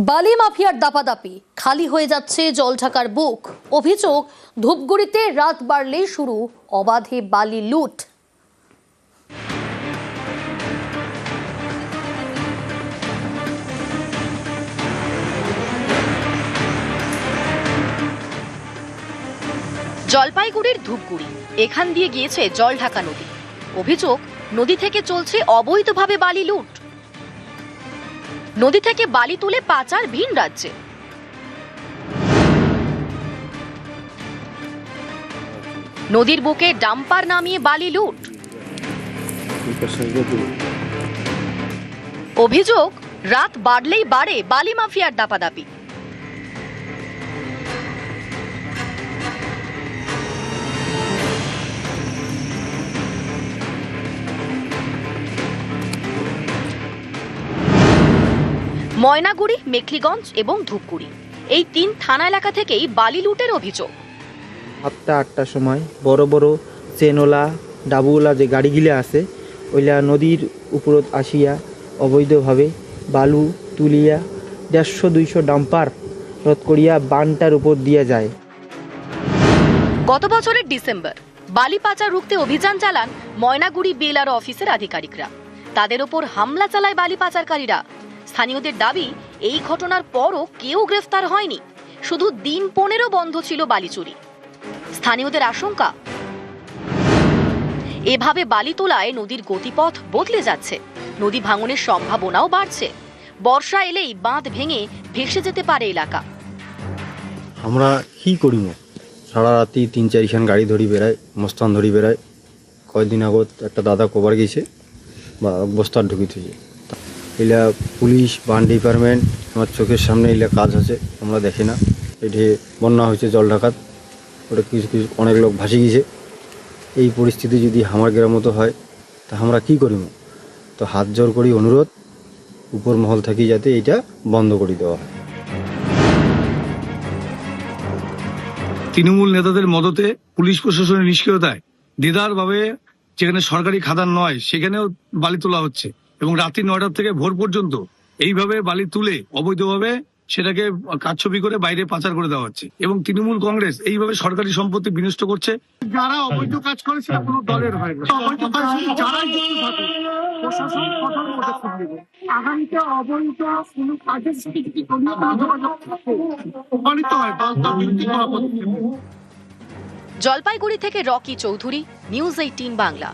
বালি মাফিয়ার দাপাদাপি, খালি হয়ে যাচ্ছে জলঢাকার বুক। অভিযোগ, ধূপগুড়িতে রাত বাড়লেই শুরু অবাধে বালি লুট। জলপাইগুড়ির ধূপগুড়ি, এখান দিয়ে গিয়েছে জলঢাকা নদী। অভিযোগ, নদী থেকে চলছে অবৈধভাবে বালি লুট। নদী থেকে বালি তুলে পাচার ভিন রাজ্যে। নদীর বুকে ডাম্পার নামিয়ে বালি লুট। অভিযোগ, রাত বাড়লেই বাড়ে বালি মাফিয়ার দাপাদাপি। ময়নাগুড়ি, মেখলিগঞ্জ এবং ধূপগুড়ি, এই 3 থানা এলাকা থেকেই বালি লুটের অভিযোগ। 7টা-8টার সময় বড় বড় চেনওয়ালা ডাবুওয়ালা যে গাড়িগুলো আছে ওইলা নদীর উপরত আসিয়া অবৈধভাবে বালু তুলিয়া 150-200 ডাম্পার রদ করিয়া বানটার উপর দিয়া যায়। গত বছরের ডিসেম্বর বালি পাচার রুখতে অভিযান চালান ময়নাগুড়ি বিএলআরও অফিসের আধিকারিকরা। তাদের ওপর হামলা চালায় বালি পাচারকারীরা। স্থানীয়দের দাবি, এই ঘটনার পরও কেউ গ্রেফতার হয়নি। শুধু দিন 15 বন্ধ ছিল বালি চুরি। স্থানীয়দের আশঙ্কা, এভাবে বালি তোলায় নদীর গতিপথ বদলে যাচ্ছে। নদী ভাঙনের সম্ভাবনাও বাড়ছে। বর্ষা এলেই বাঁধ ভেঙে ভেসে যেতে পারে এলাকা। আমরা কি করিম, সারা রাতি 3-4 খান গাড়ি ধরি বেড়ায়, মস্তান ধরি বেড়ায়। কয়েকদিন আগত একটা দাদা কবার গেছে বা বস্তার ঢুকিতেছে। এলা পুলিশ বান ডিপার্টমেন্ট আমার চোখের সামনে এলা কাজ আছে, আমরা দেখি না। এটি বন্যা হয়েছে জলঢাকাত, ওটা কিছু কিছু অনেক লোক ভাসি গেছে। এই পরিস্থিতি যদি আমার গ্রাম মতো হয় তা আমরা কি করিম? তো হাত জোর করি অনুরোধ, উপর মহল থাকি যাতে এটা বন্ধ করে দেওয়া হয়। তৃণমূল নেতাদের মদতে, পুলিশ প্রশাসনের নিষ্ক্রিয়তায় দেদারভাবে যেখানে সরকারি খাদান নয় সেখানেও বালি তোলা হচ্ছে এবং রাত্রি 9টা থেকে ভোর পর্যন্ত এইভাবে বালি তুলে অবৈধভাবে সেটাকে কারচুপি করে বাইরে পাচার করে দেওয়া হচ্ছে এবং তৃণমূল কংগ্রেস এইভাবে সরকারি সম্পত্তি বিনষ্ট করছে। যারা অবৈধ কাজ করে সেটা কোনো দলের হয় না। অবৈধ কাজ যারাই যুক্ত থাকে প্রশাসন কঠোর পদক্ষেপ নেবে। আগামীতে অবৈধ কোনো কাজের সাথে যদি কোনো যোগাযোগ থাকে প্রমাণিত হয় দল তার বিরুদ্ধে কড়া পদক্ষেপ নেবে। জলপাইগুড়ি থেকে রকি চৌধুরী, নিউজ 18 বাংলা।